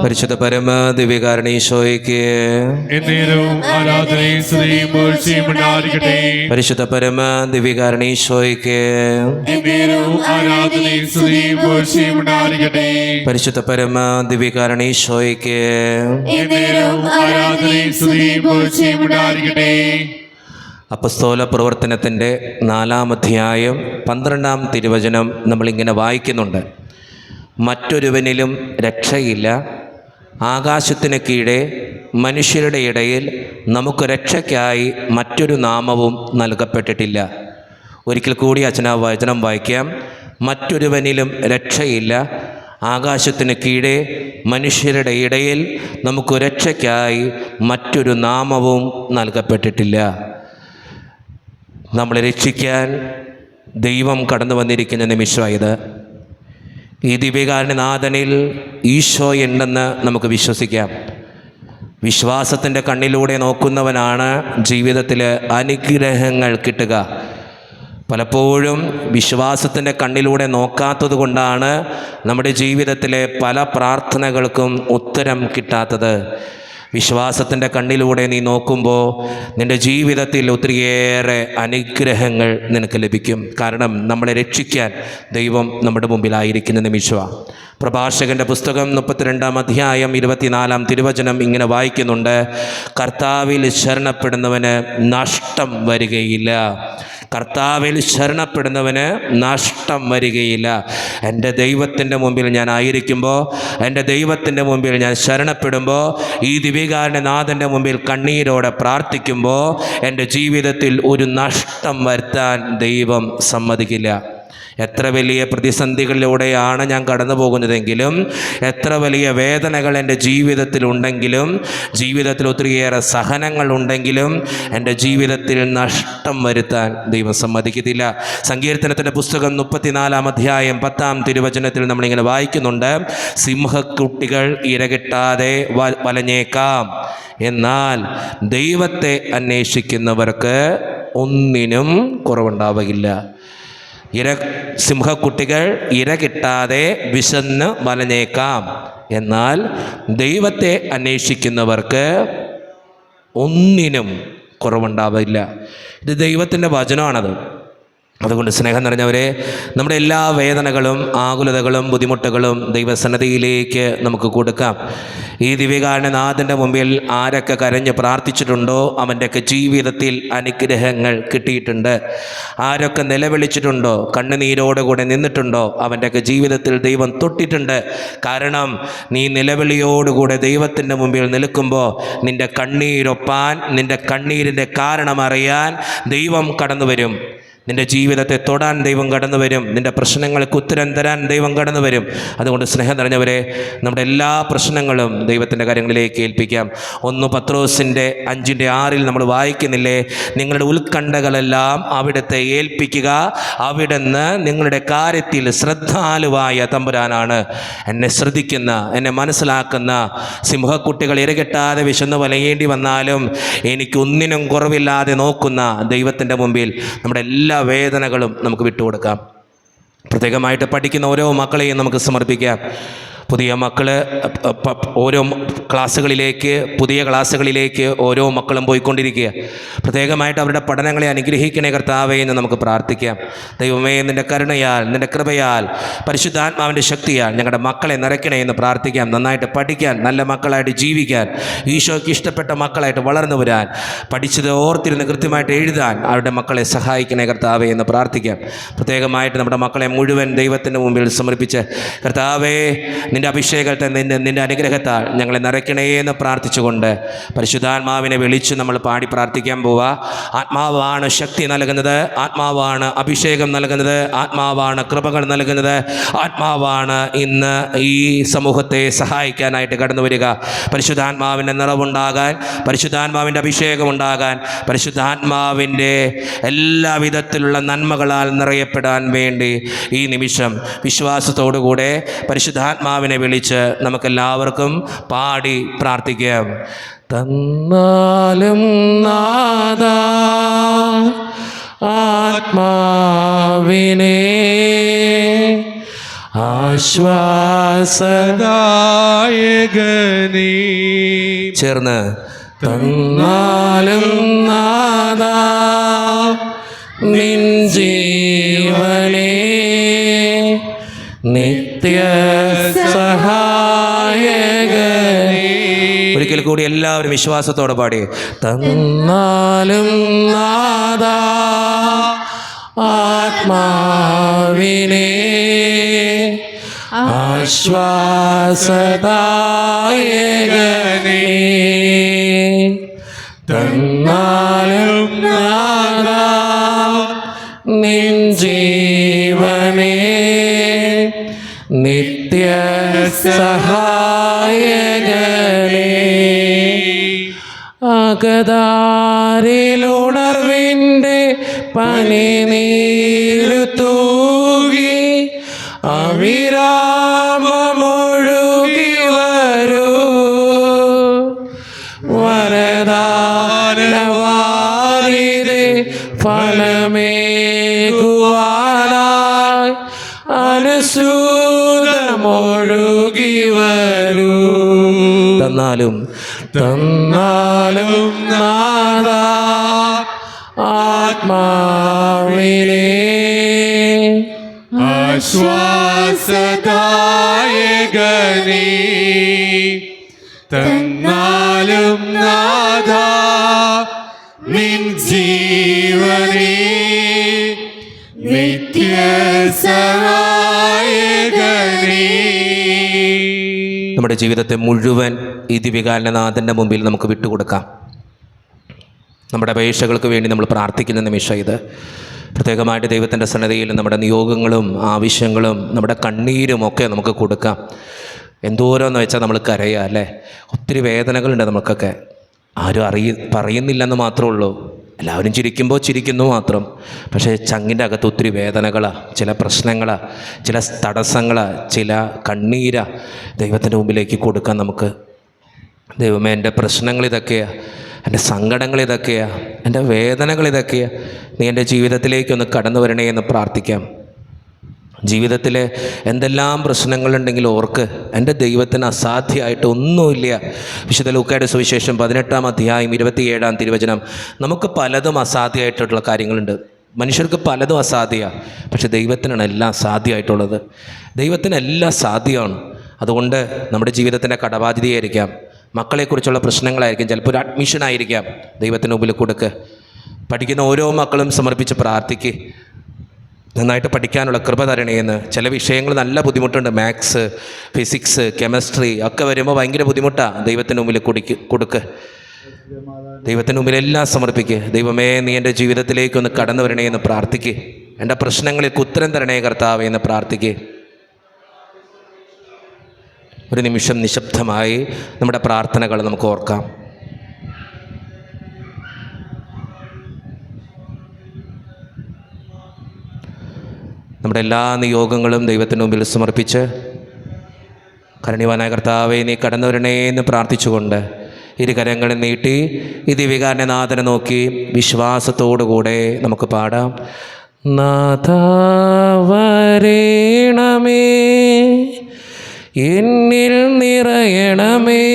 പരിശുദ്ധ പരമ ദിവ്യകാരണീശോയ്ക്ക് എന്നേരവും ആരാധനയും സ്തുതിയും പുകഴ്ചയും ഉണ്ടായിരിക്കട്ടെ. പരിശുദ്ധ പരമ ദിവ്യകാരണീശോയ്ക്ക് എന്നേരവും ആരാധനയും സ്തുതിയും പുകഴ്ചയും ഉണ്ടായിരിക്കട്ടെ. പരിശുദ്ധ പരമ ദിവ്യകാരണീശോയ്ക്ക് എന്നേരവും ആരാധനയും സ്തുതിയും പുകഴ്ചയും ഉണ്ടായിരിക്കട്ടെ. അപ്പസ്തോല പ്രവർത്തനത്തിൻ്റെ 4-ാം അധ്യായം 12-ാം തിരുവചനം നമ്മളിങ്ങനെ വായിക്കുന്നുണ്ട്. മറ്റൊരുവനിലും രക്ഷയില്ല, ആകാശത്തിന് കീഴെ മനുഷ്യരുടെ ഇടയിൽ നമുക്ക് രക്ഷയ്ക്കായി മറ്റൊരു നാമവും നൽകപ്പെട്ടിട്ടില്ല. ഒരിക്കൽ കൂടി അച്ഛനാ വചനം വായിക്കാം. മറ്റൊരുവനിലും രക്ഷയില്ല, ആകാശത്തിന് കീഴെ മനുഷ്യരുടെ ഇടയിൽ നമുക്ക് രക്ഷയ്ക്കായി മറ്റൊരു നാമവും നൽകപ്പെട്ടിട്ടില്ല. നമ്മളെ രക്ഷിക്കാൻ ദൈവം കടന്നു വന്നിരിക്കുന്ന നിമിഷമായത്. ഈ ദിവ്യകാരുണ്യനാഥനിൽ ഈശോ ഉണ്ടെന്ന് നമുക്ക് വിശ്വസിക്കാം. വിശ്വാസത്തിൻ്റെ കണ്ണിലൂടെ നോക്കുന്നവനാണ് ജീവിതത്തിൽ അനുഗ്രഹങ്ങൾ കിട്ടുക. പലപ്പോഴും വിശ്വാസത്തിൻ്റെ കണ്ണിലൂടെ നോക്കാത്തത് കൊണ്ടാണ് നമ്മുടെ ജീവിതത്തിലെ പല പ്രാർത്ഥനകൾക്കും ഉത്തരം കിട്ടാത്തത്. വിശ്വാസത്തിൻ്റെ കണ്ണിലൂടെ നീ നോക്കുമ്പോൾ നിൻ്റെ ജീവിതത്തിൽ ഒത്തിരിയേറെ അനുഗ്രഹങ്ങൾ നിനക്ക് ലഭിക്കും. കാരണം നമ്മളെ രക്ഷിക്കാൻ ദൈവം നമ്മുടെ മുമ്പിലായിരിക്കുന്ന നിമിഷമാണ്. പ്രഭാഷകൻ്റെ പുസ്തകം 32-ാം അധ്യായം 24-ാം തിരുവചനം ഇങ്ങനെ വായിക്കുന്നുണ്ട്. കർത്താവിൽ ശരണപ്പെടുന്നവന് നഷ്ടം വരികയില്ല. കർത്താവിൽ ശരണപ്പെടുന്നവന് നഷ്ടം വരികയില്ല. എൻ്റെ ദൈവത്തിൻ്റെ മുമ്പിൽ ഞാൻ ആയിരിക്കുമ്പോൾ, എൻ്റെ ദൈവത്തിൻ്റെ മുമ്പിൽ ഞാൻ ശരണപ്പെടുമ്പോൾ, ഈ ദിവ്യകാരുണ്യനാഥൻ്റെ മുമ്പിൽ കണ്ണീരോടെ പ്രാർത്ഥിക്കുമ്പോൾ എൻ്റെ ജീവിതത്തിൽ ഒരു നഷ്ടം വരുത്താൻ ദൈവം സമ്മതിക്കില്ല. എത്ര വലിയ പ്രതിസന്ധികളിലൂടെയാണ് ഞാൻ കടന്നു പോകുന്നതെങ്കിലും, എത്ര വലിയ വേദനകൾ എൻ്റെ ജീവിതത്തിലുണ്ടെങ്കിലും, ജീവിതത്തിൽ ഒത്തിരിയേറെ സഹനങ്ങളുണ്ടെങ്കിലും എൻ്റെ ജീവിതത്തിൽ നഷ്ടം വരുത്താൻ ദൈവം സമ്മതിക്കത്തില്ല. സങ്കീർത്തനത്തിൻ്റെ പുസ്തകം 34-ാം അധ്യായം 10-ാം തിരുവചനത്തിൽ നമ്മളിങ്ങനെ വായിക്കുന്നുണ്ട്. സിംഹക്കുട്ടികൾ ഇരകിട്ടാതെ വലഞ്ഞേക്കാം, എന്നാൽ ദൈവത്തെ അന്വേഷിക്കുന്നവർക്ക് ഒന്നിനും കുറവുണ്ടാവുകയില്ല. സിംഹക്കുട്ടികൾ ഇര കിട്ടാതെ വിശന്ന് വലഞ്ഞേക്കാം, എന്നാൽ ദൈവത്തെ അന്വേഷിക്കുന്നവർക്ക് ഒന്നിനും കുറവുണ്ടാവില്ല. ഇത് ദൈവത്തിൻ്റെ വചനമാണത്. അതുകൊണ്ട് സ്നേഹം നിറഞ്ഞവരെ, നമ്മുടെ എല്ലാ വേദനകളും ആകുലതകളും ബുദ്ധിമുട്ടുകളും ദൈവസന്നിധിയിലേക്ക് നമുക്ക് കൊടുക്കാം. ഈ ദിവ്യകാരുണ്യനാഥൻ്റെ മുമ്പിൽ ആരൊക്കെ കരഞ്ഞ് പ്രാർത്ഥിച്ചിട്ടുണ്ടോ അവൻ്റെയൊക്കെ ജീവിതത്തിൽ അനുഗ്രഹങ്ങൾ കിട്ടിയിട്ടുണ്ട്. ആരൊക്കെ നിലവിളിച്ചിട്ടുണ്ടോ, കണ്ണുനീരോടുകൂടെ നിന്നിട്ടുണ്ടോ, അവൻ്റെയൊക്കെ ജീവിതത്തിൽ ദൈവം തൊട്ടിട്ടുണ്ട്. കാരണം നീ നിലവിളിയോടുകൂടെ ദൈവത്തിൻ്റെ മുമ്പിൽ നിൽക്കുമ്പോൾ നിൻ്റെ കണ്ണീരൊപ്പാൻ, നിൻ്റെ കണ്ണീരിൻ്റെ കാരണമറിയാൻ ദൈവം കടന്നു വരും. നിൻ്റെ ജീവിതത്തെ തൊടാൻ ദൈവം കടന്നു വരും. നിൻ്റെ പ്രശ്നങ്ങൾക്ക് ഉത്തരം തരാൻ ദൈവം കടന്നു വരും. അതുകൊണ്ട് സ്നേഹം നിറഞ്ഞവരെ, നമ്മുടെ എല്ലാ പ്രശ്നങ്ങളും ദൈവത്തിൻ്റെ കാര്യങ്ങളിലേക്ക് ഏൽപ്പിക്കാം. 1 പത്രോസിൻ്റെ 5-6 നമ്മൾ വായിക്കുന്നില്ലേ, നിങ്ങളുടെ ഉത്കണ്ഠകളെല്ലാം അവിടുത്തെ ഏൽപ്പിക്കുക, അവിടുന്ന് നിങ്ങളുടെ കാര്യത്തിൽ ശ്രദ്ധാലുവായ തമ്പുരാനാണ്. എന്നെ ശ്രദ്ധിക്കുന്ന, എന്നെ മനസ്സിലാക്കുന്ന, സിംഹക്കുട്ടികൾ ഇരകെട്ടാതെ വിശന്നു വലയേണ്ടി വന്നാലും എനിക്കൊന്നിനും കുറവില്ലാതെ നോക്കുന്ന ദൈവത്തിൻ്റെ മുമ്പിൽ നമ്മുടെ എല്ലാ വേദനകളും നമുക്ക് വിട്ടുകൊടുക്കാം. പ്രത്യേകമായിട്ട് പഠിക്കുന്ന ഓരോ മക്കളെയും നമുക്ക് സമർപ്പിക്കാം. പുതിയ മക്കൾ ഓരോ പുതിയ ക്ലാസ്സുകളിലേക്ക് ഓരോ മക്കളും പോയിക്കൊണ്ടിരിക്കുക. പ്രത്യേകമായിട്ട് അവരുടെ പഠനങ്ങളെ അനുഗ്രഹിക്കണേ കർത്താവേ എന്ന് നമുക്ക് പ്രാർത്ഥിക്കാം. ദൈവമേ, നിൻ്റെ കരുണയാൽ, നിൻ്റെ കൃപയാൽ, പരിശുദ്ധാത്മാവിൻ്റെ ശക്തിയാൽ ഞങ്ങളുടെ മക്കളെ നിറയ്ക്കണേ എന്ന് പ്രാർത്ഥിക്കാം. നന്നായിട്ട് പഠിക്കാൻ, നല്ല മക്കളായിട്ട് ജീവിക്കാൻ, ഈശോയ്ക്ക് ഇഷ്ടപ്പെട്ട മക്കളായിട്ട് വളർന്നു വരാൻ, പഠിച്ചത് ഓർത്തിരുന്ന് കൃത്യമായിട്ട് എഴുതാൻ അവരുടെ മക്കളെ സഹായിക്കണേ കർത്താവേ എന്ന് പ്രാർത്ഥിക്കാം. പ്രത്യേകമായിട്ട് നമ്മുടെ മക്കളെ മുഴുവൻ ദൈവത്തിൻ്റെ മുമ്പിൽ സമർപ്പിച്ച്, കർത്താവേ, നിൻ്റെ അഭിഷേകത്തെ, നിൻ്റെ അനുഗ്രഹത്താൽ ഞങ്ങളെ നിറയ്ക്കണേ എന്ന് പ്രാർത്ഥിച്ചുകൊണ്ട് പരിശുദ്ധാത്മാവിനെ വിളിച്ച് നമ്മൾ പാടി പ്രാർത്ഥിക്കാൻ പോവുക. ആത്മാവാണ് ശക്തി നൽകുന്നത്, ആത്മാവാണ് അഭിഷേകം നൽകുന്നത്, ആത്മാവാണ് കൃപകൾ നൽകുന്നത്, ആത്മാവാണ് ഇന്ന് ഈ സമൂഹത്തെ സഹായിക്കാനായിട്ട് കടന്നു വരിക. പരിശുദ്ധാത്മാവിൻ്റെ നിറവുണ്ടാകാൻ, പരിശുദ്ധാത്മാവിൻ്റെ അഭിഷേകം ഉണ്ടാകാൻ, പരിശുദ്ധാത്മാവിൻ്റെ എല്ലാവിധത്തിലുള്ള നന്മകളാൽ നിറയപ്പെടാൻ വേണ്ടി ഈ നിമിഷം വിശ്വാസത്തോടുകൂടെ പരിശുദ്ധാത്മാവിനെ വിളിച്ച് നമുക്കെല്ലാവർക്കും പാടി പ്രാർത്ഥിക്കാം. തന്നാലും നാദാ ആത്മാവിനെ ആശ്വാസദായകനേ. ചേർന്ന് തന്നാലും നാഥാ നിൻ ജീവനേ നിത്യ സഹായകനേ. ഒരിക്കൽ കൂടി എല്ലാവരും വിശ്വാസത്തോടെ പാടി. തന്നാലും നാഥാ ആത്മാവിനെ ആശ്വാസദായകനേ. തന്നാലും നാഥാ നിൻ ജീവനേ നിത്യ സഹായകനേ. അകതാരിലുണർവിൻ്റെ പനിനീരു തൂകി അവിരാമമൊഴുകി വരൂ വരദാനവാരിതേ ഫലമേകുവാനായി അനുസൂതമൊഴുകി വരൂ. തന്നാലും നാഥാ ആത്മാവിനെ ആശ്വാസദായകനേ. തന്നാലും നാഥാ നിൻ ജീവനേ നിത്യ സഹായകനേ. നമ്മുടെ ജീവിതത്തെ മുഴുവൻ ഈ ദിവികാലനാഥൻ്റെ മുമ്പിൽ നമുക്ക് വിട്ടുകൊടുക്കാം. നമ്മുടെ അപേക്ഷകൾക്ക് വേണ്ടി നമ്മൾ പ്രാർത്ഥിക്കുന്ന നിമിഷം ഇത്. പ്രത്യേകമായിട്ട് ദൈവത്തിൻ്റെ സന്നിധിയിൽ നമ്മുടെ നിയോഗങ്ങളും ആവശ്യങ്ങളും നമ്മുടെ കണ്ണീരും ഒക്കെ നമുക്ക് കൊടുക്കാം. എന്തോരോന്ന് വെച്ചാൽ നമ്മൾ കരയുക അല്ലേ. ഒത്തിരി വേദനകളുണ്ട് നമുക്കൊക്കെ. ആരും പറയുന്നില്ലെന്ന് മാത്രമേ ഉള്ളൂ. എല്ലാവരും ചിരിക്കുമ്പോൾ ചിരിക്കുന്നു മാത്രം. പക്ഷേ ചങ്ങിൻ്റെ അകത്ത് ഒത്തിരി വേദനകളാണ്, ചില പ്രശ്നങ്ങളാണ്, ചില തടസ്സങ്ങളാണ്, ചില കണ്ണീരാണ് ദൈവത്തിൻ്റെ മുമ്പിലേക്ക് കൊടുക്കാൻ നമുക്ക്. ദൈവമേ, എൻ്റെ പ്രശ്നങ്ങൾ ഇതൊക്കെയാണ്, എൻ്റെ സങ്കടങ്ങൾ ഇതൊക്കെയാണ്, എൻ്റെ വേദനകൾ ഇതൊക്കെയാണ്. നീ എൻ്റെ ജീവിതത്തിലേക്കൊന്ന് കടന്നു വരണേ എന്ന് പ്രാർത്ഥിക്കാം. ജീവിതത്തിൽ എന്തെല്ലാം പ്രശ്നങ്ങളുണ്ടെങ്കിലും ഓർക്ക് എൻ്റെ ദൈവത്തിന് അസാധ്യമായിട്ട് ഒന്നുമില്ല. വിശുദ്ധ ലൂക്കായുടെ സുവിശേഷം 18-ാം അധ്യായം 27-ാം തിരുവചനം. നമുക്ക് പലതും അസാധ്യമായിട്ടുള്ള കാര്യങ്ങളുണ്ട്. മനുഷ്യർക്ക് പലതും അസാധ്യമാണ്. പക്ഷെ ദൈവത്തിനാണ് എല്ലാം സാധ്യമായിട്ടുള്ളത്. ദൈവത്തിനെല്ലാം സാധ്യമാണ്. അതുകൊണ്ട് നമ്മുടെ ജീവിതത്തിൻ്റെ കടബാധ്യതയായിരിക്കാം, മക്കളെക്കുറിച്ചുള്ള പ്രശ്നങ്ങളായിരിക്കും, ചിലപ്പോൾ ഒരു അഡ്മിഷനായിരിക്കാം. ദൈവത്തിന് മുമ്പിൽ കൊടുക്ക്. പഠിക്കുന്ന ഓരോ മക്കളും സമർപ്പിച്ച് പ്രാർത്ഥിക്ക്. നന്നായിട്ട് പഠിക്കാനുള്ള കൃപ തരണേന്ന്. ചില വിഷയങ്ങൾ നല്ല ബുദ്ധിമുട്ടുണ്ട്. മാത്സ്, ഫിസിക്സ്, കെമിസ്ട്രി ഒക്കെ വരുമ്പോൾ ഭയങ്കര ബുദ്ധിമുട്ടാണ്. ദൈവത്തിന് മുമ്പിൽ കൊടുക്ക്. ദൈവത്തിന് മുമ്പിൽ എല്ലാം സമർപ്പിക്കുക. ദൈവമേ, നീ എൻ്റെ ജീവിതത്തിലേക്കൊന്ന് കടന്നു വരണേ എന്ന് പ്രാർത്ഥിക്കുക. എൻ്റെ പ്രശ്നങ്ങൾക്ക് ഉത്തരം തരണേ കർത്താവേ എന്ന് പ്രാർത്ഥിക്കുക. ഒരു നിമിഷം നിശബ്ദമായി നമ്മുടെ പ്രാർത്ഥനകൾ നമുക്ക് ഓർക്കാം. നമ്മുടെ എല്ലാ നിയോഗങ്ങളും ദൈവത്തിന് മുമ്പിൽ സമർപ്പിച്ച് കരുണ്യവാനായ കർത്താവേ, നീ കടന്നു വരണേ എന്ന് പ്രാർത്ഥിച്ചുകൊണ്ട് ഇരുകരങ്ങളിൽ നീട്ടി ഈ ദിവികാരനാഥനെ നോക്കി വിശ്വാസത്തോടുകൂടെ നമുക്ക് പാടാം. നാഥാ വരേണമേ, എന്നിൽ നിറയണമേ,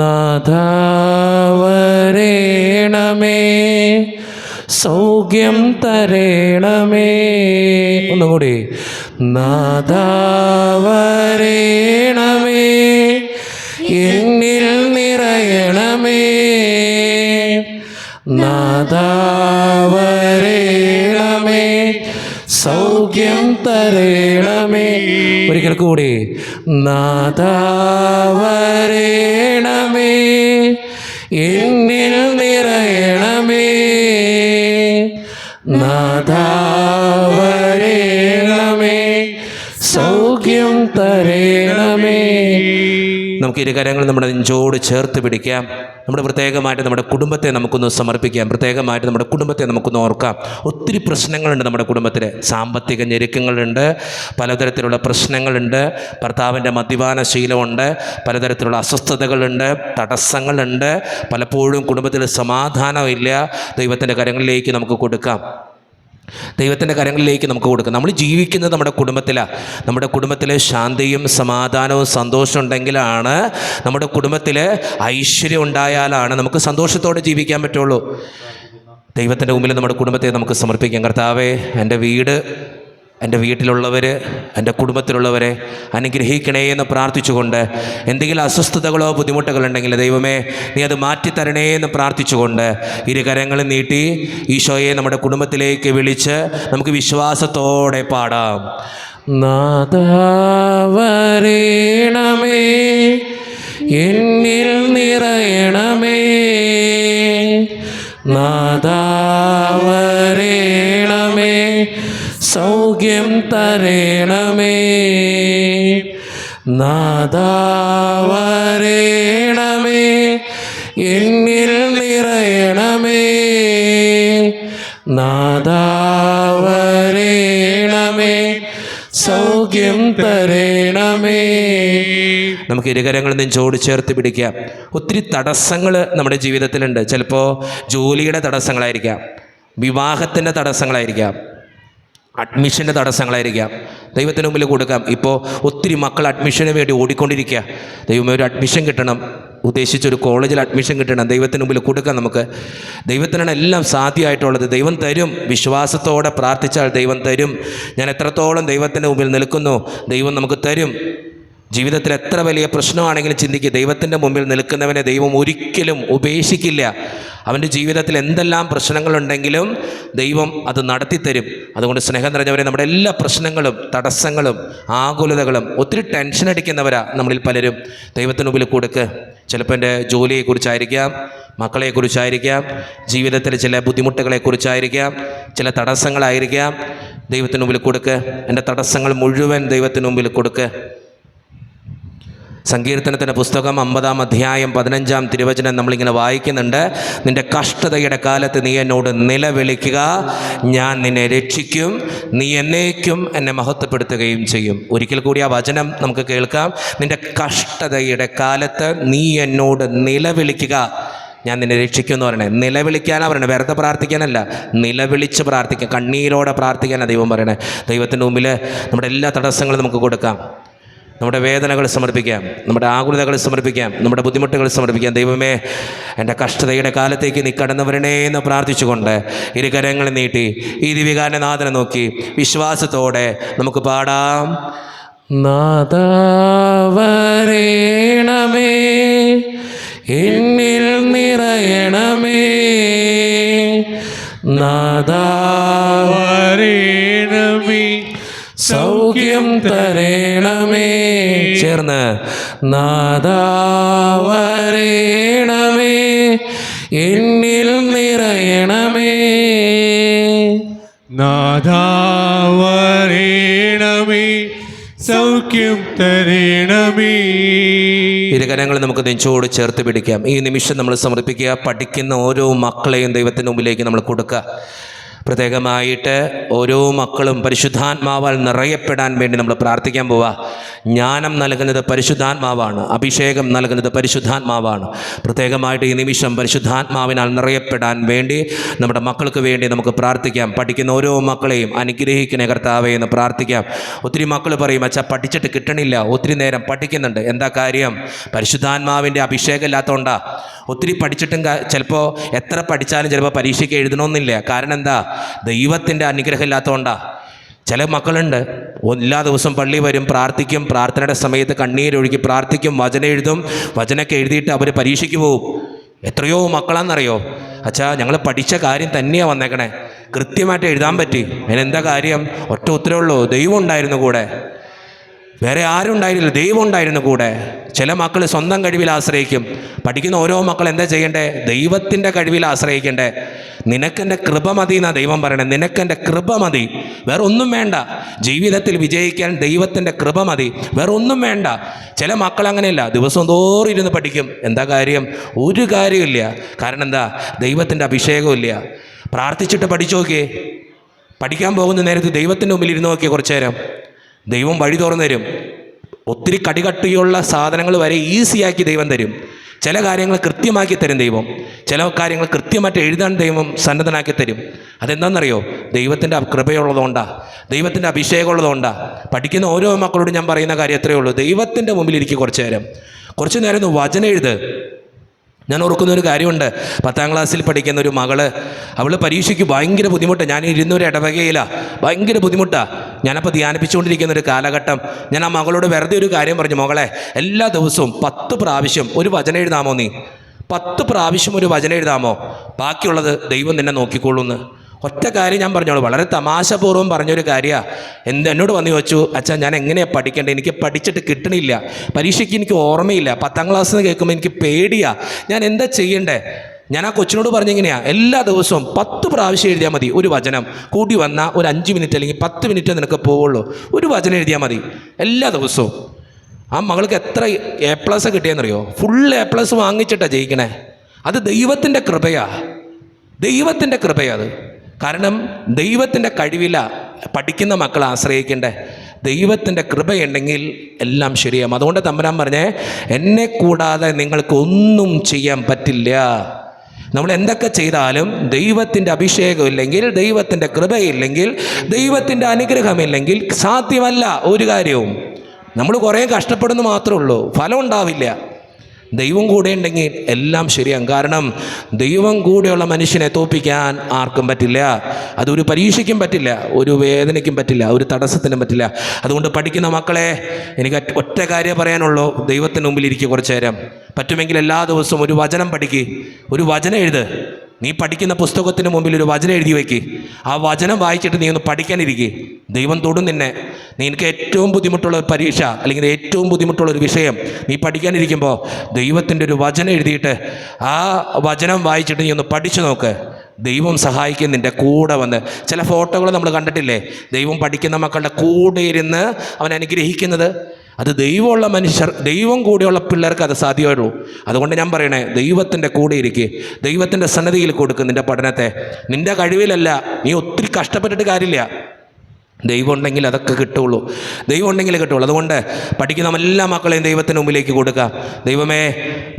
നാഥാ വരേണമേ, സൗഖ്യം തരേണമേ. ഒന്നുകൂടി. നാഥാ വരേണമേ, എന്നിൽ നിറയണമേ, നാഥാ വരേണമേ, സൗഖ്യം തരേണമേ. ഒരിക്കൽ കൂടി. നാഥാ വരേണമേ, എന്നിൽ നിറയണമേ, നാഥാ വരേണമേ, സൗഖ്യം തരേണമേ. നമുക്ക് ഇരുകരങ്ങൾ നമ്മുടെ നെഞ്ചോട് ചേർത്ത് പിടിക്കാം. നമ്മുടെ പ്രത്യേകമായിട്ട് നമ്മുടെ കുടുംബത്തെ നമുക്കൊന്ന് സമർപ്പിക്കാം. പ്രത്യേകമായിട്ട് നമ്മുടെ കുടുംബത്തെ നമുക്കൊന്ന് ഓർക്കാം. ഒത്തിരി പ്രശ്നങ്ങളുണ്ട് നമ്മുടെ കുടുംബത്തിൽ. സാമ്പത്തിക ഞെരുക്കങ്ങളുണ്ട്, പലതരത്തിലുള്ള പ്രശ്നങ്ങളുണ്ട്, ഭർത്താവിൻ്റെ മദ്യപാന ശീലമുണ്ട്, പലതരത്തിലുള്ള അസ്വസ്ഥതകളുണ്ട്, ദൈവത്തിൻ്റെ കരങ്ങളിലേക്ക് നമുക്ക് കൊടുക്കാം. നമ്മൾ ജീവിക്കുന്നത് നമ്മുടെ കുടുംബത്തിലാണ്. നമ്മുടെ കുടുംബത്തിൽ ശാന്തിയും സമാധാനവും സന്തോഷം ഉണ്ടെങ്കിലാണ്, നമ്മുടെ കുടുംബത്തിൽ ഐശ്വര്യം ഉണ്ടായാലാണ് നമുക്ക് സന്തോഷത്തോടെ ജീവിക്കാൻ പറ്റുള്ളൂ. ദൈവത്തിൻ്റെ മുമ്പിൽ നമ്മുടെ കുടുംബത്തെ നമുക്ക് സമർപ്പിക്കാം. കർത്താവേ, എൻ്റെ വീട്, എൻ്റെ വീട്ടിലുള്ളവർ, എൻ്റെ കുടുംബത്തിലുള്ളവരെ അനുഗ്രഹിക്കണേ എന്ന് പ്രാർത്ഥിച്ചുകൊണ്ട്, എന്തെങ്കിലും അസ്വസ്ഥതകളോ ബുദ്ധിമുട്ടുകളോ ഉണ്ടെങ്കിൽ ദൈവമേ നീ അത് മാറ്റിത്തരണേ എന്ന് പ്രാർത്ഥിച്ചുകൊണ്ട്, ഇരുകരങ്ങളും നീട്ടി ഈശോയെ നമ്മുടെ കുടുംബത്തിലേക്ക് വിളിച്ച് നമുക്ക് വിശ്വാസത്തോടെ പാടാം. നാഥാ വരേണമേ, എന്നിൽ നിറയണമേ, നാഥാ വരേണമേ, സൗഖ്യം തരേണമേ, നാഥാ വരേണമേ, എന്നിൽ നിറയണമേ, നാഥാ വരേണമേ, സൗഖ്യം തരേണമേ. നമുക്ക് ഇരുകരങ്ങളിൽ നെഞ്ചോട് ചേർത്ത് പിടിക്കാം. ഒത്തിരി തടസ്സങ്ങൾ നമ്മുടെ ജീവിതത്തിലുണ്ട്. ചിലപ്പോൾ ജോലിയുടെ തടസ്സങ്ങളായിരിക്കാം, വിവാഹത്തിൻ്റെ തടസ്സങ്ങളായിരിക്കാം, അഡ്മിഷൻ്റെ തടസ്സങ്ങളായിരിക്കാം. ദൈവത്തിന് മുമ്പിൽ കൊടുക്കാം. ഇപ്പോൾ ഒത്തിരി മക്കൾ അഡ്മിഷന് വേണ്ടി ഓടിക്കൊണ്ടിരിക്കുക. ദൈവമേ, ഒരു അഡ്മിഷൻ കിട്ടണം, ഉദ്ദേശിച്ചൊരു കോളേജിൽ അഡ്മിഷൻ കിട്ടണം. ദൈവത്തിന് മുമ്പിൽ കൊടുക്കാം. നമുക്ക് ദൈവത്തിനാണ് എല്ലാം സാധ്യമായിട്ടുള്ളത്. ദൈവം തരും. വിശ്വാസത്തോടെ പ്രാർത്ഥിച്ചാൽ ദൈവം തരും. ഞാൻ എത്രത്തോളം ദൈവത്തിൻ്റെ മുമ്പിൽ നിൽക്കുന്നു, ദൈവം നമുക്ക് തരും. ജീവിതത്തിൽ എത്ര വലിയ പ്രശ്നമാണെങ്കിലും ചിന്തിക്കുക, ദൈവത്തിൻ്റെ മുമ്പിൽ നിൽക്കുന്നവനെ ദൈവം ഒരിക്കലും ഉപേക്ഷിക്കില്ല. അവൻ്റെ ജീവിതത്തിൽ എന്തെല്ലാം പ്രശ്നങ്ങളുണ്ടെങ്കിലും ദൈവം അത് നടത്തിത്തരും. അതുകൊണ്ട് സ്നേഹം നിറഞ്ഞവരെ, നമ്മുടെ എല്ലാ പ്രശ്നങ്ങളും തടസ്സങ്ങളും ആകുലതകളും, ഒത്തിരി ടെൻഷൻ അടിക്കുന്നവരാ നമ്മളിൽ പലരും. ദൈവത്തിന് മുമ്പിൽ കൊടുക്ക്. ചിലപ്പോൾ എൻ്റെ ജോലിയെക്കുറിച്ചായിരിക്കാം, മക്കളെക്കുറിച്ചായിരിക്കാം, ജീവിതത്തിലെ ചില ബുദ്ധിമുട്ടുകളെക്കുറിച്ചായിരിക്കാം, ചില തടസ്സങ്ങളായിരിക്കാം. ദൈവത്തിന് മുമ്പിൽ കൊടുക്ക്. എൻ്റെ തടസ്സങ്ങൾ മുഴുവൻ ദൈവത്തിന് മുമ്പിൽ കൊടുക്ക്. സങ്കീർത്തനത്തിൻ്റെ പുസ്തകം 50-ാം അധ്യായം 15-ാം തിരുവചനം നമ്മളിങ്ങനെ വായിക്കുന്നുണ്ട്. നിൻ്റെ കഷ്ടതയുടെ കാലത്ത് നീ എന്നോട് നിലവിളിക്കുക, ഞാൻ നിന്നെ രക്ഷിക്കും, നീ എന്നേക്കും എന്നെ മഹത്വപ്പെടുത്തുകയും ചെയ്യും. ഒരിക്കൽ കൂടി ആ വചനം നമുക്ക് കേൾക്കാം. നിൻ്റെ കഷ്ടതയുടെ കാലത്ത് നീ എന്നോട് നിലവിളിക്കുക, ഞാൻ നിന്നെ രക്ഷിക്കും എന്ന് പറയണേ. നിലവിളിക്കാനാണ് പറയണേ, വെറുതെ പ്രാർത്ഥിക്കാനല്ല, നിലവിളിച്ച് പ്രാർത്ഥിക്കാം, കണ്ണീരോടെ പ്രാർത്ഥിക്കാനാണ് ദൈവം പറയണേ. ദൈവത്തിൻ്റെ മുമ്പിൽ നമ്മുടെ എല്ലാ തടസ്സങ്ങളും നമുക്ക് കൊടുക്കാം. നമ്മുടെ വേദനകൾ സമർപ്പിക്കാം, നമ്മുടെ ആകുലതകൾ സമർപ്പിക്കാം, നമ്മുടെ ബുദ്ധിമുട്ടുകൾ സമർപ്പിക്കാം. ദൈവമേ, എൻ്റെ കഷ്ടതയുടെ കാലത്തേക്ക് നീ കടന്നു വരണേ എന്ന് പ്രാർത്ഥിച്ചുകൊണ്ട് ഇരുകരങ്ങൾ നീട്ടി ഈ ദിവികാരൻ്റെ നാഥനെ നോക്കി വിശ്വാസത്തോടെ നമുക്ക് പാടാം. നാഥാ വരേണമേ, എന്നിൽ നിറയണമേ, നാഥാ വരേണമേ, സൗഖ്യം തരേണമേ. ചേർന്ന് നാഥാ വരേണമേ, എന്നിൽ നിറയണമേ, നാഥാ വരേണമേ, സൗഖ്യം തരേണമേ. ഇരുകരങ്ങൾ നമുക്ക് നെഞ്ചോട് ചേർത്ത് പിടിക്കാം. ഈ നിമിഷം നമ്മൾ സമർപ്പിക്കുക. പഠിക്കുന്ന ഓരോ മക്കളെയും ദൈവത്തിൻ്റെ മുമ്പിലേക്ക് നമ്മൾ കൊടുക്കുക. പ്രത്യേകമായിട്ട് ഓരോ മക്കളും പരിശുദ്ധാത്മാവാൽ നിറയപ്പെടാൻ വേണ്ടി നമ്മൾ പ്രാർത്ഥിക്കാൻ പോവുക. ജ്ഞാനം നൽകുന്നത് പരിശുദ്ധാത്മാവാണ്, അഭിഷേകം നൽകുന്നത് പരിശുദ്ധാത്മാവാണ്. പ്രത്യേകമായിട്ട് ഈ നിമിഷം പരിശുദ്ധാത്മാവിനാൽ നിറയപ്പെടാൻ വേണ്ടി നമ്മുടെ മക്കൾക്ക് വേണ്ടി നമുക്ക് പ്രാർത്ഥിക്കാം. പഠിക്കുന്ന ഓരോ മക്കളെയും അനുഗ്രഹിക്കണേ കർത്താവേ എന്ന് പ്രാർത്ഥിക്കാം. ഒത്തിരി മക്കൾ പറയും, അച്ഛാ പഠിച്ചിട്ട് കിട്ടണില്ല, ഒത്തിരി നേരം പഠിക്കുന്നുണ്ട്. എന്താ കാര്യം? പരിശുദ്ധാത്മാവിൻ്റെ അഭിഷേകം ഇല്ലാത്തതുകൊണ്ടാണ്. ഒത്തിരി പഠിച്ചിട്ടും ചിലപ്പോൾ എത്ര പഠിച്ചാലും ചിലപ്പോൾ പരീക്ഷയ്ക്ക് എഴുതണമെന്നില്ല. കാരണം എന്താ? ദൈവത്തിൻ്റെ അനുഗ്രഹം ഇല്ലാത്തതുകൊണ്ടാണ്. ചില മക്കളുണ്ട്, എല്ലാ ദിവസവും പള്ളി വരും, പ്രാർത്ഥിക്കും, പ്രാർത്ഥനയുടെ സമയത്ത് കണ്ണീരൊഴുക്കി പ്രാർത്ഥിക്കും, വചനം എഴുതും, വചനമൊക്കെ എഴുതിയിട്ട് അവർ പരീക്ഷയ്ക്ക് പോകും. എത്രയോ മക്കളാണെന്നറിയോ? അച്ഛാ ഞങ്ങൾ പഠിച്ച കാര്യം തന്നെയാണ് വന്നേക്കണേ, കൃത്യമായിട്ട് എഴുതാൻ പറ്റി. അതിനെന്താ കാര്യം? ഒറ്റ ഉത്തരവുള്ളൂ, ദൈവം ഉണ്ടായിരുന്നു കൂടെ, വേറെ ആരും ഉണ്ടായിരുന്നില്ല, ദൈവം ഉണ്ടായിരുന്നു കൂടെ. ചില മക്കൾ സ്വന്തം കഴിവിൽ ആശ്രയിക്കും. പഠിക്കുന്ന ഓരോ മക്കൾ എന്താ ചെയ്യണ്ടേ? ദൈവത്തിൻ്റെ കഴിവിൽ ആശ്രയിക്കണ്ടേ. നിനക്കെൻ്റെ കൃപ മതി എന്നാണ് ദൈവം പറയണേ. നിനക്കെൻ്റെ കൃപ മതി, വേറെ ഒന്നും വേണ്ട. ജീവിതത്തിൽ വിജയിക്കാൻ ദൈവത്തിൻ്റെ കൃപ മതി, വേറെ ഒന്നും വേണ്ട. ചില മക്കൾ അങ്ങനെയല്ല, ദിവസം തോറും ഇരുന്ന് പഠിക്കും. എന്താ കാര്യം? ഒരു കാര്യമില്ല. കാരണം എന്താ? ദൈവത്തിൻ്റെ അഭിഷേകമില്ല. പ്രാർത്ഥിച്ചിട്ട് പഠിച്ചു നോക്കിയേ. പഠിക്കാൻ പോകുന്ന നേരത്ത് ദൈവത്തിൻ്റെ മുമ്പിൽ ഇരുന്ന് നോക്കിയേ, കുറച്ചു നേരം ദൈവം വഴി തുറന്നു തരും. ഒത്തിരി കടികട്ടിയുള്ള സാധനങ്ങൾ വരെ ഈസിയാക്കി ദൈവം തരും. ചില കാര്യങ്ങൾ കൃത്യമാക്കി തരും ദൈവം, ചില കാര്യങ്ങൾ കൃത്യമായിട്ട് എഴുതാൻ ദൈവം സന്നദ്ധനാക്കി തരും. അതെന്താണെന്നറിയോ? ദൈവത്തിൻ്റെ കൃപയുള്ളതുകൊണ്ടാണ്, ദൈവത്തിൻ്റെ അഭിഷേകമുള്ളതുകൊണ്ടാണ്. പഠിക്കുന്ന ഓരോ മക്കളോടും ഞാൻ പറയുന്ന കാര്യം എത്രയേ ഉള്ളൂ, ദൈവത്തിൻ്റെ മുമ്പിലിരിക്കും കുറച്ച് നേരം ഒന്ന് വചനം എഴുത്. ഞാൻ ഓർക്കുന്ന ഒരു കാര്യമുണ്ട്, 10ാം ക്ലാസ്സിൽ പഠിക്കുന്ന ഒരു മകള്, അവൾ പരീക്ഷയ്ക്ക് ഭയങ്കര ബുദ്ധിമുട്ട്. ഞാൻ ഇരുന്നൊരു ഇടവകയിലാണ്, ഭയങ്കര ബുദ്ധിമുട്ടാണ്. ഞാനപ്പോൾ ധ്യാനിപ്പിച്ചുകൊണ്ടിരിക്കുന്ന ഒരു കാലഘട്ടം ഞാൻ ആ മകളോട് വെറുതെ ഒരു കാര്യം പറഞ്ഞു, മകളെ എല്ലാ ദിവസവും 10 പ്രാവശ്യം ഒരു വചനം എഴുതാമോ, നീ 10 പ്രാവശ്യം ഒരു വചനം എഴുതാമോ, ബാക്കിയുള്ളത് ദൈവം നിന്നെ നോക്കിക്കൊള്ളുന്നു. ഒറ്റ കാര്യം ഞാൻ പറഞ്ഞോളൂ, വളരെ തമാശപൂർവ്വം പറഞ്ഞൊരു കാര്യമാണ്. എന്നോട് വന്ന് ചോദിച്ചു, അച്ഛാ ഞാൻ എങ്ങനെയാണ് പഠിക്കേണ്ടത്, എനിക്ക് പഠിച്ചിട്ട് കിട്ടണില്ല, പരീക്ഷയ്ക്ക് എനിക്ക് ഓർമ്മയില്ല, 10ാം ക്ലാസ്സിൽ നിന്ന് കേൾക്കുമ്പോൾ എനിക്ക് പേടിയാണ്, ഞാൻ എന്താ ചെയ്യണ്ടേ? ഞാൻ ആ കൊച്ചിനോട് പറഞ്ഞിങ്ങനെയാണ്, എല്ലാ ദിവസവും 10 പ്രാവശ്യം എഴുതിയാൽ മതി ഒരു വചനം, കൂടി വന്നാൽ ഒരു 5 മിനിറ്റ് അല്ലെങ്കിൽ 10 മിനിറ്റ് നിനക്ക് പോവുള്ളൂ, ഒരു വചനം എഴുതിയാൽ മതി എല്ലാ ദിവസവും. ആ മകൾക്ക് എത്ര A+ കിട്ടിയെന്നറിയോ? ഫുൾ A+ വാങ്ങിച്ചിട്ടാണ് ജയിക്കണേ. അത് ദൈവത്തിൻ്റെ കൃപയാണ്, ദൈവത്തിൻ്റെ കൃപയാണ്. കാരണം ദൈവത്തിൻ്റെ കഴിവില പഠിക്കുന്ന മക്കളെ ആശ്രയിക്കണ്ടേ, ദൈവത്തിൻ്റെ കൃപയുണ്ടെങ്കിൽ എല്ലാം ശരിയാകും. അതുകൊണ്ട് തമ്പുരാൻ പറഞ്ഞേ, എന്നെ കൂടാതെ നിങ്ങൾക്ക് ഒന്നും ചെയ്യാൻ പറ്റില്ല. നമ്മൾ എന്തൊക്കെ ചെയ്താലും ദൈവത്തിൻ്റെ അഭിഷേകം ഇല്ലെങ്കിൽ, ദൈവത്തിൻ്റെ കൃപയില്ലെങ്കിൽ, ദൈവത്തിൻ്റെ അനുഗ്രഹമില്ലെങ്കിൽ സാധ്യമല്ല ഒരു കാര്യവും. നമ്മൾ കുറേ കഷ്ടപ്പെടുന്നു മാത്രമേ ഉള്ളൂ, ഫലം ഉണ്ടാവില്ല. ദൈവം കൂടെ ഉണ്ടെങ്കിൽ എല്ലാം ശരിയാകും. കാരണം ദൈവം കൂടെയുള്ള മനുഷ്യനെ തോൽപ്പിക്കാൻ ആർക്കും പറ്റില്ല. അതൊരു പരീക്ഷയ്ക്കും പറ്റില്ല, ഒരു വേദനയ്ക്കും പറ്റില്ല, ഒരു തടസ്സത്തിനും പറ്റില്ല. അതുകൊണ്ട് പഠിക്കുന്ന മക്കളെ, എനിക്ക് ഒറ്റ കാര്യം പറയാനുള്ളൂ, ദൈവത്തിന് മുമ്പിൽ ഇരിക്കുക കുറച്ച് നേരം. പറ്റുമെങ്കിൽ എല്ലാ ദിവസവും ഒരു വചനം പഠിക്കുക, ഒരു വചനം എഴുത്. നീ പഠിക്കുന്ന പുസ്തകത്തിന് മുമ്പിൽ ഒരു വചനം എഴുതി വയ്ക്കുക. ആ വചനം വായിച്ചിട്ട് നീ ഒന്ന് പഠിക്കാനിരിക്കുക. ദൈവം തൊടും നിന്നെ. നിനക്ക് ഏറ്റവും ബുദ്ധിമുട്ടുള്ള ഒരു പരീക്ഷ അല്ലെങ്കിൽ ഏറ്റവും ബുദ്ധിമുട്ടുള്ള ഒരു വിഷയം നീ പഠിക്കാനിരിക്കുമ്പോൾ ദൈവത്തിൻ്റെ ഒരു വചനം എഴുതിയിട്ട് ആ വചനം വായിച്ചിട്ട് നീ ഒന്ന് പഠിച്ചു നോക്ക്. ദൈവം സഹായിക്കും നിൻ്റെ കൂടെ വന്ന്. ചില ഫോട്ടോകൾ നമ്മൾ കണ്ടിട്ടില്ലേ, ദൈവം പഠിക്കുന്ന മക്കളുടെ കൂടെ ഇരുന്ന് അവൻ അനുഗ്രഹിക്കുന്നത്. അത് ദൈവമുള്ള മനുഷ്യർ, ദൈവം കൂടെയുള്ള പിള്ളേർക്ക് അത് സാധ്യമായുള്ളൂ. അതുകൊണ്ട് ഞാൻ പറയണേ, ദൈവത്തിൻ്റെ കൂടെ ഇരിക്കുക, ദൈവത്തിൻ്റെ സന്നദ്ധിയിൽ കൊടുക്കുക നിൻ്റെ പഠനത്തെ. നിൻ്റെ കഴിവിലല്ല, നീ ഒത്തിരി കഷ്ടപ്പെട്ടിട്ട് കാര്യമില്ല. ദൈവം ഉണ്ടെങ്കിൽ അതൊക്കെ കിട്ടുള്ളൂ, ദൈവം ഉണ്ടെങ്കിലേ കിട്ടുള്ളൂ. അതുകൊണ്ട് പഠിക്കുന്ന എല്ലാ മക്കളെയും ദൈവത്തിന് മുമ്പിലേക്ക് കൊടുക്കുക. ദൈവമേ,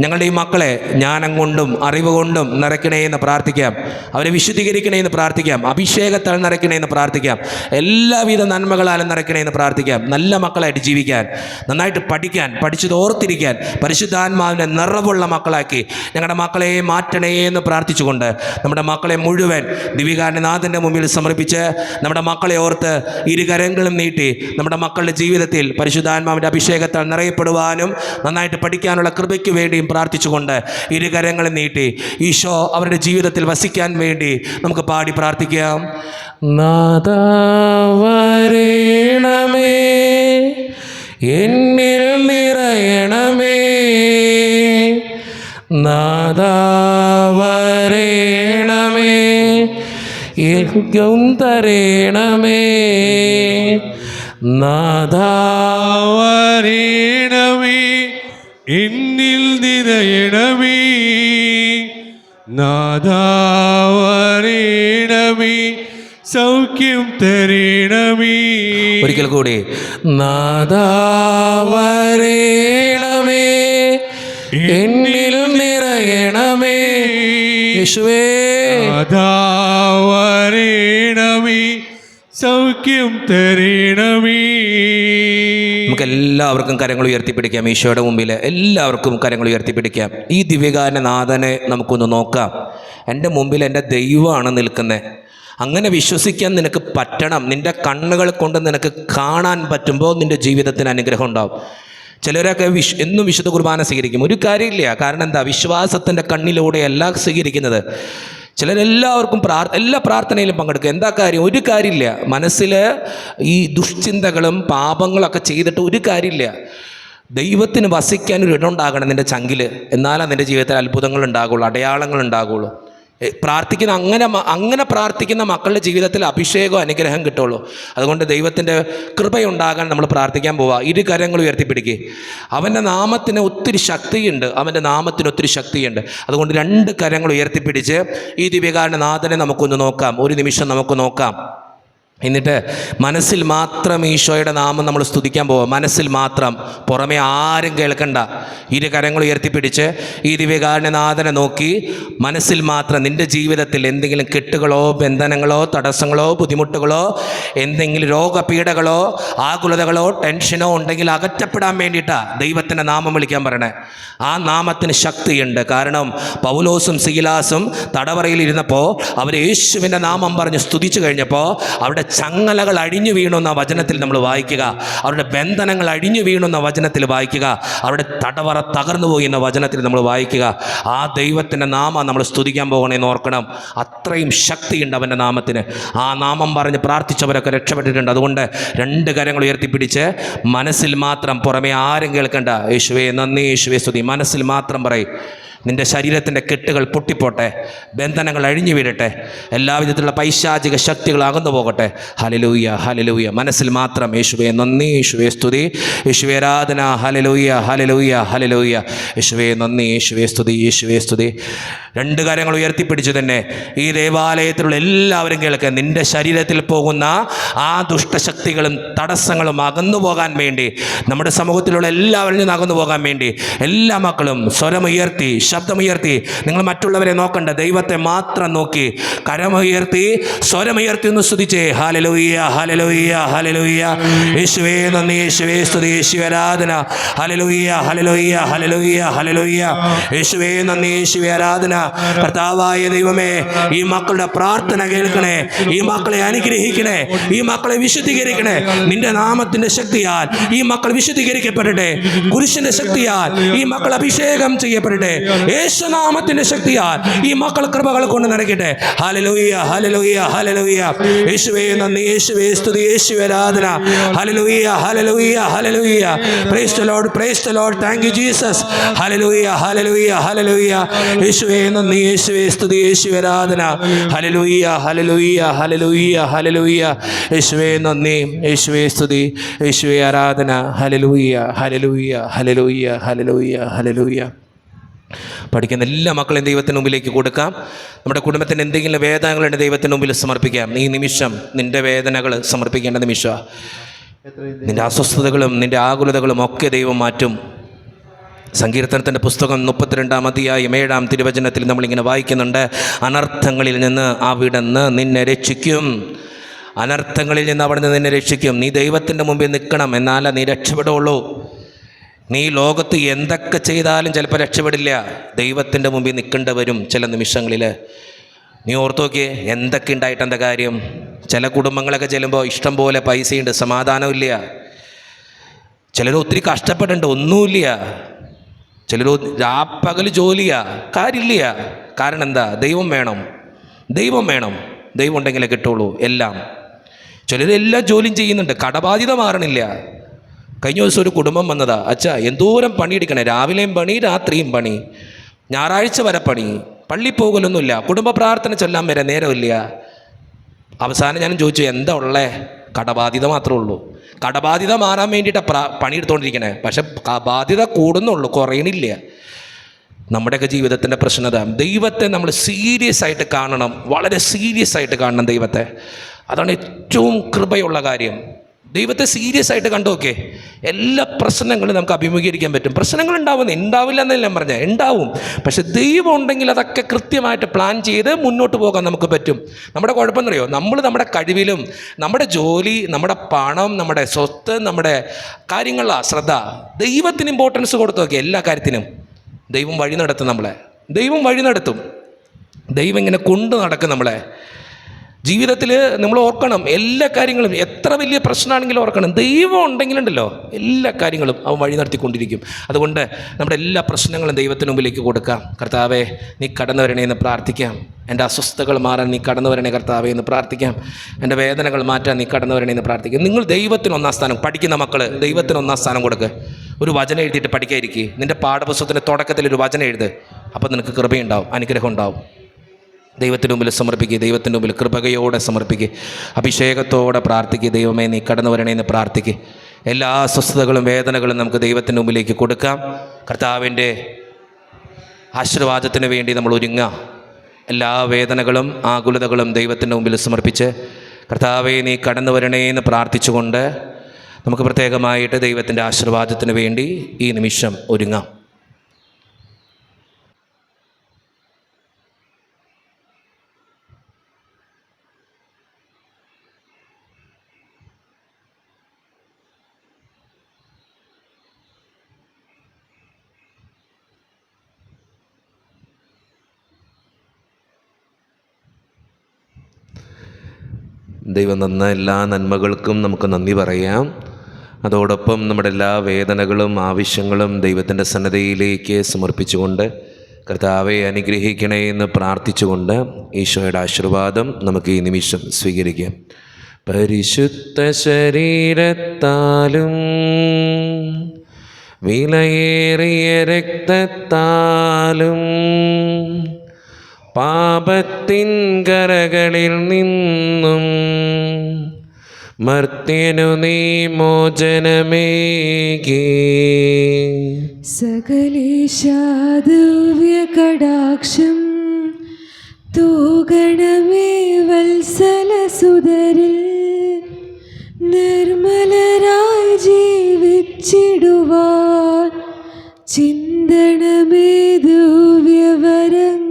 ഞങ്ങളുടെ ഈ മക്കളെ ജ്ഞാനം കൊണ്ടും അറിവ് കൊണ്ടും നിറയ്ക്കണേ എന്ന് പ്രാർത്ഥിക്കാം. അവരെ വിശുദ്ധീകരിക്കണേ എന്ന് പ്രാർത്ഥിക്കാം. അഭിഷേകത്താൽ നിറയ്ക്കണേ എന്ന് പ്രാർത്ഥിക്കാം. എല്ലാവിധ നന്മകളാലും നിറയ്ക്കണേ എന്ന് പ്രാർത്ഥിക്കാം. നല്ല മക്കളായിട്ട് ജീവിക്കാൻ, നന്നായിട്ട് പഠിക്കാൻ, പഠിച്ചത് ഓർത്തിരിക്കാൻ, പരിശുദ്ധാത്മാവിൻ്റെ നിറവുള്ള മക്കളാക്കി ഞങ്ങളുടെ മക്കളെ മാറ്റണേ എന്ന് പ്രാർത്ഥിച്ചുകൊണ്ട് നമ്മുടെ മക്കളെ മുഴുവൻ ദിവികാരനാഥൻ്റെ മുമ്പിൽ സമർപ്പിച്ച് നമ്മുടെ മക്കളെ ഓർത്ത് ഇരുകരങ്ങളും നീട്ടി നമ്മുടെ മക്കളുടെ ജീവിതത്തിൽ പരിശുദ്ധാത്മാവിൻ്റെ അഭിഷേകത്താൽ നിറയപ്പെടുവാനും നന്നായിട്ട് പഠിക്കാനുള്ള കൃപയ്ക്ക് വേണ്ടിയും പ്രാർത്ഥിച്ചുകൊണ്ട് ഇരുകരങ്ങളും നീട്ടി ഈശോ അവരുടെ ജീവിതത്തിൽ വസിക്കാൻ വേണ്ടി നമുക്ക് പാടി പ്രാർത്ഥിക്കാം. നാഥാ വരേണമേ, എന്നിൽ നിറയണമേ, നാഥാ വരേണമേ, എനിക്കും തരേണമേ, നാഥാ വരേണമേ, എന്നിൽ നിറയണമേ, നാഥാ വരേണമേ, സൗഖ്യം തരേണമേ. ഒരിക്കൽ കൂടി, നാഥാ വരേണമേ, എന്നിൽ നിറയണമേ, യേശുവേ, നാഥാ വരേണമേ, സൗഖ്യം തരേണമേ. നമുക്ക് എല്ലാവർക്കും കരങ്ങൾ ഉയർത്തിപ്പിടിക്കാം. ഈശോയുടെ മുമ്പിൽ എല്ലാവർക്കും കരങ്ങൾ ഉയർത്തിപ്പിടിക്കാം. ഈ ദിവ്യകാരനാഥനെ നമുക്കൊന്ന് നോക്കാം. എൻ്റെ മുമ്പിൽ എൻ്റെ ദൈവമാണ് നിൽക്കുന്നത്. അങ്ങനെ വിശ്വസിക്കാൻ നിനക്ക് പറ്റണം. നിൻ്റെ കണ്ണുകൾ കൊണ്ട് നിനക്ക് കാണാൻ പറ്റുമ്പോൾ നിൻ്റെ ജീവിതത്തിന് അനുഗ്രഹം ഉണ്ടാവും. ചിലരൊക്കെ എന്നും വിശുദ്ധ കുർബാന സ്വീകരിക്കും. ഒരു കാര്യമില്ല. കാരണം എന്താ? വിശ്വാസത്തിൻ്റെ കണ്ണിലൂടെയല്ല സ്വീകരിക്കുന്നത്. ചിലരെല്ലാവർക്കും എല്ലാ പ്രാർത്ഥനയിലും പങ്കെടുക്കുക. എന്താ കാര്യം? ഒരു കാര്യമില്ല. മനസ്സിൽ ഈ ദുഷ്ചിന്തകളും പാപങ്ങളൊക്കെ ചെയ്തിട്ട് ഒരു കാര്യമില്ല. ദൈവത്തിന് വസിക്കാൻ ഒരു ഇടമുണ്ടാകണം നിൻ്റെ ചങ്കിൽ. എന്നാലും നിൻ്റെ ജീവിതത്തിൽ അത്ഭുതങ്ങൾ ഉണ്ടാകുള്ളൂ, അടയാളങ്ങൾ ഉണ്ടാകുള്ളൂ. അങ്ങനെ പ്രാർത്ഥിക്കുന്ന മക്കളുടെ ജീവിതത്തിൽ അഭിഷേകവും അനുഗ്രഹം കിട്ടുള്ളൂ. അതുകൊണ്ട് ദൈവത്തിൻ്റെ കൃപയുണ്ടാകാൻ നമ്മൾ പ്രാർത്ഥിക്കാൻ പോവുക. ഇരുകരങ്ങൾ ഉയർത്തിപ്പിടിക്കുക. അവൻ്റെ നാമത്തിന് ഒത്തിരി ശക്തിയുണ്ട്, അവൻ്റെ നാമത്തിന് ഒത്തിരി ശക്തിയുണ്ട്. അതുകൊണ്ട് 2 കരങ്ങൾ ഉയർത്തിപ്പിടിച്ച് ഈ ദിവ്യകാരണനാഥനെ നമുക്കൊന്ന് നോക്കാം. ഒരു നിമിഷം നമുക്ക് നോക്കാം. എന്നിട്ട് മനസ്സിൽ മാത്രം ഈശോയുടെ നാമം നമ്മൾ സ്തുതിക്കാൻ പോവുക. മനസ്സിൽ മാത്രം, പുറമെ ആരും കേൾക്കണ്ട. ഇരു കരങ്ങൾ ഉയർത്തിപ്പിടിച്ച് ഈ ദിവ്യകാരുണ്യനാഥനെ നോക്കി മനസ്സിൽ മാത്രം നിൻ്റെ ജീവിതത്തിൽ എന്തെങ്കിലും കെട്ടുകളോ ബന്ധനങ്ങളോ തടസ്സങ്ങളോ ബുദ്ധിമുട്ടുകളോ എന്തെങ്കിലും രോഗപീഠകളോ ആകുലതകളോ ടെൻഷനോ ഉണ്ടെങ്കിൽ അകറ്റപ്പെടാൻ വേണ്ടിയിട്ടാണ് ദൈവത്തിൻ്റെ നാമം വിളിക്കാൻ പറയണേ. ആ നാമത്തിന് ശക്തിയുണ്ട്. കാരണം പൗലോസും സീലാസും തടവറയിൽ ഇരുന്നപ്പോൾ അവർ യേശുവിൻ്റെ നാമം പറഞ്ഞ് സ്തുതിച്ചു കഴിഞ്ഞപ്പോൾ അവിടെ ചങ്ങലകൾ അഴിഞ്ഞു വീണുന്ന വചനത്തിൽ നമ്മൾ വായിക്കുക. അവരുടെ ബന്ധനങ്ങൾ അഴിഞ്ഞു വീണുന്ന വചനത്തിൽ വായിക്കുക. അവരുടെ തടവറ തകർന്നു പോയി എന്ന വചനത്തിൽ നമ്മൾ വായിക്കുക. ആ ദൈവത്തിൻ്റെ നാമം നമ്മൾ സ്തുതിക്കാൻ പോകണമെന്ന് ഓർക്കണം. അത്രയും ശക്തിയുണ്ട് അവൻ്റെ നാമത്തിന്. ആ നാമം പറഞ്ഞ് പ്രാർത്ഥിച്ചവരൊക്കെ രക്ഷപ്പെട്ടിട്ടുണ്ട്. അതുകൊണ്ട് രണ്ട് കരങ്ങൾ ഉയർത്തിപ്പിടിച്ച് മനസ്സിൽ മാത്രം, പുറമെ ആരും കേൾക്കണ്ട, യേശുവേ നന്ദി, യേശുവേ സ്തുതി. മനസ്സിൽ മാത്രം പറയും. നിൻ്റെ ശരീരത്തിൻ്റെ കെട്ടുകൾ പൊട്ടിപ്പോട്ടെ, ബന്ധനങ്ങൾ അഴിഞ്ഞു വീഴട്ടെ, എല്ലാവിധത്തിലുള്ള പൈശാചിക ശക്തികൾ അകന്നു പോകട്ടെ. Hallelujah, hallelujah. മനസ്സിൽ മാത്രം യേശുവേ നന്ദി, യേശുവേ സ്തുതി, യേശുവേ ആരാധന. Hallelujah, hallelujah, hallelujah. യേശുവേ നന്ദി, യേശുവേ സ്തുതി, യേശുവേ സ്തുതി. രണ്ട് കാര്യങ്ങൾ ഉയർത്തിപ്പിടിച്ച് തന്നെ ഈ ദേവാലയത്തിലുള്ള എല്ലാവരും കേൾക്കുക. നിൻ്റെ ശരീരത്തിൽ പോകുന്ന ആ ദുഷ്ടശക്തികളും തടസ്സങ്ങളും അകന്നു പോകാൻ വേണ്ടി, നമ്മുടെ സമൂഹത്തിലുള്ള എല്ലാവരിൽ നിന്ന് അകന്നു പോകാൻ വേണ്ടി എല്ലാ മക്കളും സ്വരമുയർത്തി, ശബ്ദമുയർത്തി, നിങ്ങൾ മറ്റുള്ളവരെ നോക്കണ്ട, ദൈവത്തെ മാത്രം നോക്കി കരമുയർത്തി സ്വരമുയർത്തി ഒന്ന് സ്തുതിച്ചേ. Hallelujah, hallelujah, hallelujah. യേശുവേ നന്ദി, യേശുവേ സ്തുതി, യേശുവേ ആരാധന. Hallelujah, hallelujah, hallelujah, hallelujah. യേശുവേ നന്ദി, യേശുവേ ആരാധന. കർത്താവായ ദൈവമേ, ഈ മക്കളുടെ പ്രാർത്ഥന കേൾക്കണേ, ഈ മക്കളെ അനുഗ്രഹിക്കണേ, ഈ മക്കളെ വിശുദ്ധീകരിക്കണേ. നിന്റെ നാമത്തിന്റെ ശക്തിയാൽ ഈ മക്കൾ വിശുദ്ധീകരിക്കപ്പെടട്ടെ. കുരിശിന്റെ ശക്തിയാൽ ഈ മക്കൾ അഭിഷേകം ചെയ്യപ്പെടട്ടെ. യേശുനാമത്തിന്റെ ശക്തിയാൽ ഈ മക്കൾ കൃപകൾ കൊണ്ട് നിറയ്ക്കട്ടെ. Hallelujah, hallelujah, hallelujah. യേശുവേ നന്ദി, യേശുവേ സ്തുതി, യേശുവേ ആരാധന. Hallelujah, hallelujah, hallelujah. Praise the Lord, praise the Lord. Thank you Jesus. Hallelujah, hallelujah, hallelujah. യേശുവേ നന്ദി, യേശുവേ സ്തുതി, യേശുവേ ആരാധന. Hallelujah, hallelujah, hallelujah, hallelujah. യേശുവേ നന്ദി, യേശുവേ സ്തുതി, യേശുവേ ആരാധന. Hallelujah, hallelujah, hallelujah, hallelujah, hallelujah. പഠിക്കുന്ന എല്ലാ മക്കളെയും ദൈവത്തിന് മുമ്പിലേക്ക് കൊടുക്കാം. നമ്മുടെ കുടുംബത്തിന് എന്തെങ്കിലും വേദനകളുണ്ട് ദൈവത്തിന് മുമ്പിൽ സമർപ്പിക്കാം. ഈ നിമിഷം നിൻ്റെ വേദനകൾ സമർപ്പിക്കേണ്ട നിമിഷമാണ്. നിൻ്റെ അസ്വസ്ഥതകളും നിൻ്റെ ആകുലതകളും ഒക്കെ ദൈവം മാറ്റും. സങ്കീർത്തനത്തിൻ്റെ പുസ്തകം 32-ാം അധ്യായം 7-ാം തിരുവചനത്തിൽ നമ്മളിങ്ങനെ വായിക്കുന്നുണ്ട്, അനർത്ഥങ്ങളിൽ നിന്ന് അവിടുന്ന് നിന്നെ രക്ഷിക്കും. അനർത്ഥങ്ങളിൽ നിന്ന് അവിടുന്ന് നിന്നെ രക്ഷിക്കും. നീ ദൈവത്തിൻ്റെ മുമ്പിൽ നിൽക്കണം, എന്നാലേ നീ രക്ഷപ്പെടുള്ളൂ. നീ ലോകത്ത് എന്തൊക്കെ ചെയ്താലും ചിലപ്പോൾ രക്ഷപ്പെടില്ല. ദൈവത്തിൻ്റെ മുമ്പിൽ നിൽക്കേണ്ടി വരും ചില നിമിഷങ്ങളിൽ. നീ ഓർത്തു നോക്കിയേ, എന്തൊക്കെ ഉണ്ടായിട്ട് എന്താ കാര്യം? ചില കുടുംബങ്ങളൊക്കെ ചെല്ലുമ്പോൾ ഇഷ്ടം പോലെ പൈസയുണ്ട്, സമാധാനമില്ല. ചിലർ ഒത്തിരി കഷ്ടപ്പെടുന്നുണ്ട്, ഒന്നുമില്ല. ചിലർ രാപ്പകൽ ജോലിയാ, കാര്യമില്ല. കാരണം എന്താ? ദൈവം വേണം, ദൈവം വേണം. ദൈവം ഉണ്ടെങ്കിലേ കിട്ടുള്ളൂ എല്ലാം. ചിലരെല്ലാം ജോലിയും ചെയ്യുന്നുണ്ട്, കടബാധ്യത മാറണില്ല. കഴിഞ്ഞ ദിവസം ഒരു കുടുംബം വന്നതാ, അച്ഛാ എന്തോരം പണിയെടുക്കണേ, രാവിലെയും പണി രാത്രിയും പണി, ഞായറാഴ്ച വരെ പണി, പള്ളി പോകലൊന്നുമില്ല, കുടുംബ പ്രാർത്ഥന ചൊല്ലാൻ വരെ നേരമില്ല. അവസാനം ഞാൻ ചോദിച്ചു, എന്താ ഉള്ളേ? കടബാധ്യത മാത്രമേ ഉള്ളൂ. കടബാധ്യത മാറാൻ വേണ്ടിയിട്ടാണ് പണിയെടുത്തുകൊണ്ടിരിക്കണേ. പക്ഷെ ബാധ്യത കൂടുന്നുള്ളൂ, കുറയണില്ല. നമ്മുടെയൊക്കെ ജീവിതത്തിൻ്റെ പ്രശ്നത, ദൈവത്തെ നമ്മൾ സീരിയസ് ആയിട്ട് കാണണം, വളരെ സീരിയസ് ആയിട്ട് കാണണം ദൈവത്തെ. അതാണ് ഏറ്റവും കൃപയുള്ള കാര്യം. ദൈവത്തെ സീരിയസ് ആയിട്ട് കണ്ടു നോക്കേ, എല്ലാ പ്രശ്നങ്ങളും നമുക്ക് അഭിമുഖീകരിക്കാൻ പറ്റും. പ്രശ്നങ്ങൾ ഉണ്ടാവില്ല എന്നല്ല ഞാൻ പറഞ്ഞത്, ഉണ്ടാവും. പക്ഷെ ദൈവം ഉണ്ടെങ്കിൽ അതൊക്കെ കൃത്യമായിട്ട് പ്ലാൻ ചെയ്ത് മുന്നോട്ട് പോകാൻ നമുക്ക് പറ്റും. നമ്മുടെ കുഴപ്പമെന്നറിയോ, നമ്മൾ നമ്മുടെ കഴിവിലും നമ്മുടെ ജോലി, നമ്മുടെ പണം, നമ്മുടെ സ്വത്ത്, നമ്മുടെ കാര്യങ്ങളിലാണ് ശ്രദ്ധ. ദൈവത്തിന് ഇമ്പോർട്ടൻസ് കൊടുത്തു നോക്കി. എല്ലാ കാര്യത്തിനും ദൈവം വഴി നടത്തും നമ്മളെ. ദൈവം വഴി നടത്തും. ദൈവം ഇങ്ങനെ കൊണ്ടു നടക്കും നമ്മളെ. ജീവിതത്തിൽ നമ്മൾ ഓർക്കണം, എല്ലാ കാര്യങ്ങളും എത്ര വലിയ പ്രശ്നമാണെങ്കിലും ഓർക്കണം, ദൈവം ഉണ്ടെങ്കിലുണ്ടല്ലോ എല്ലാ കാര്യങ്ങളും അവൻ വഴി നടത്തിക്കൊണ്ടിരിക്കും. അതുകൊണ്ട് നമ്മുടെ എല്ലാ പ്രശ്നങ്ങളും ദൈവത്തിന് മുമ്പിലേക്ക് കൊടുക്കാം. കർത്താവേ നീ കടന്നു വരണേ എന്ന് പ്രാർത്ഥിക്കാം. എൻ്റെ അസ്വസ്ഥതകൾ മാറാൻ നീ കടന്നു വരണേ കർത്താവേ എന്ന് പ്രാർത്ഥിക്കാം. എൻ്റെ വേദനകൾ മാറ്റാൻ നീ കടന്നു വരണേ എന്ന് പ്രാർത്ഥിക്കാം. നിങ്ങൾ ദൈവത്തിന് ഒന്നാം സ്ഥാനം, പഠിക്കുന്ന മക്കൾ ദൈവത്തിന് ഒന്നാം സ്ഥാനം കൊടുക്കുക. ഒരു വചനം എഴുതിയിട്ട് പഠിക്കാതിരിക്കുക. നിൻ്റെ പാഠപുസ്തകത്തിൻ്റെ തുടക്കത്തിൽ ഒരു വചനം എഴുത്. അപ്പോൾ നിനക്ക് കൃപയുണ്ടാവും, അനുഗ്രഹം ഉണ്ടാവും. ദൈവത്തിന് മുമ്പിൽ സമർപ്പിക്കുക, ദൈവത്തിൻ്റെ മുമ്പിൽ കൃപയോടെ സമർപ്പിക്കുക, അഭിഷേകത്തോടെ പ്രാർത്ഥിക്കുക. ദൈവമേ നീ കടന്നു വരണേ എന്ന് പ്രാർത്ഥിക്കുക. എല്ലാ അസ്വസ്ഥതകളും വേദനകളും നമുക്ക് ദൈവത്തിൻ്റെ മുമ്പിലേക്ക് കൊടുക്കാം. കർത്താവിൻ്റെ ആശീർവാദത്തിന് വേണ്ടി നമ്മൾ ഒരുങ്ങാം. എല്ലാ വേദനകളും ആകുലതകളും ദൈവത്തിൻ്റെ മുമ്പിൽ സമർപ്പിച്ച് കർത്താവെ, നീ കടന്നു വരണേ എന്ന് പ്രാർത്ഥിച്ചുകൊണ്ട് നമുക്ക് പ്രത്യേകമായിട്ട് ദൈവത്തിൻ്റെ ആശീർവാദത്തിന് വേണ്ടി ഈ നിമിഷം ഒരുങ്ങാം. ദൈവം തന്ന എല്ലാ നന്മകൾക്കും നമുക്ക് നന്ദി പറയാം. അതോടൊപ്പം നമ്മുടെ എല്ലാ വേദനകളും ആവശ്യങ്ങളും ദൈവത്തിൻ്റെ സന്നദ്ധയിലേക്ക് സമർപ്പിച്ചുകൊണ്ട് കർത്താവെ അനുഗ്രഹിക്കണേ എന്ന് പ്രാർത്ഥിച്ചുകൊണ്ട് ഈശോയുടെ ആശീർവാദം നമുക്ക് ഈ നിമിഷം സ്വീകരിക്കാം. പരിശുദ്ധ ശരീരത്താലും വിലയേറിയ രക്തത്താലും പാപത്തിൻ കരകളിൽ നിന്നും മർത്യനു നീ മോചനമേകി. സകലേശാദിവ്യ കടാക്ഷം തൂകണമേ വത്സലസുതരിൽ, നിർമ്മലരായി ജീവിച്ചിടുവാൻ ചിന്തണമേ ദിവ്യവരങ്ങൾ.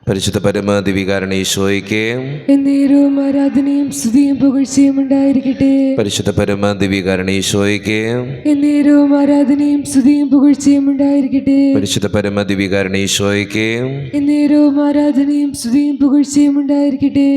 പരിശുദ്ധ പരമ ദിവ്യകാരുണ്യ ഈശോയ്ക്ക് എന്നേരവും ആരാധനയും സ്തുതിയും പുകഴ്ചയും ഉണ്ടായിരിക്കട്ടെ. പരിശുദ്ധ പരമ ദിവ്യകാരുണ്യ ഈശോയ്ക്ക് എന്നേരവും ആരാധനയും സ്തുതിയും പുകഴ്ചയും ഉണ്ടായിരിക്കട്ടെ. പരിശുദ്ധ പരമ ദിവ്യകാരുണ്യ ഈശോയ്ക്ക് എന്നേരവും ആരാധനയും സ്തുതിയും പുകഴ്ചയും ഉണ്ടായിരിക്കട്ടെ.